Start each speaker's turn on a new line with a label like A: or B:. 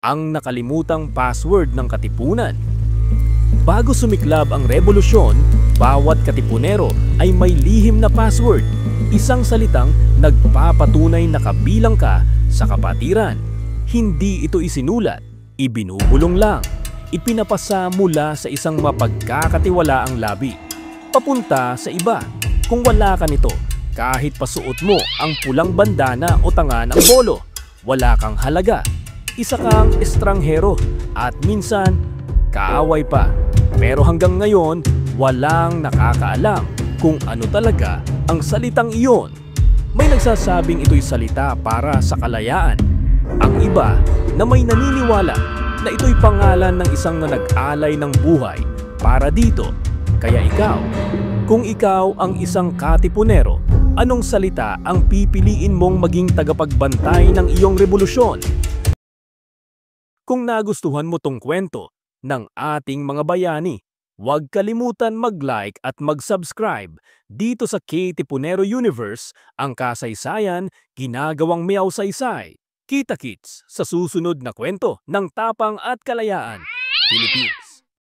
A: ang nakalimutang password ng katipunan. Bago sumiklab ang revolusyon, bawat katipunero ay may lihim na password, isang salitang nagpapatunay na kabilang ka sa kapatiran. Hindi ito isinulat, ibinubulong lang, ipinapasa mula sa isang mapagkakatiwalaang labi, papunta sa iba. Kung wala ka nito, kahit pasuot mo ang pulang bandana o tanga ng bolo, wala kang halaga. Isa kang estranghero at minsan kaaway pa. Pero hanggang ngayon, walang nakakaalam kung ano talaga ang salitang iyon. May nagsasabing ito'y salita para sa kalayaan. Ang iba na may naniniwala na ito'y pangalan ng isang na nag-alay ng buhay para dito. Kaya ikaw, kung ikaw ang isang katipunero, anong salita ang pipiliin mong maging tagapagbantay ng iyong revolusyon? Kung nagustuhan mo tong kwento ng ating mga bayani, huwag kalimutan mag-like at mag-subscribe dito sa K-Tipunero Universe, ang kasaysayan ginagawang miyaw saysay. Kita-kits sa susunod na kwento ng tapang at kalayaan, Philippines.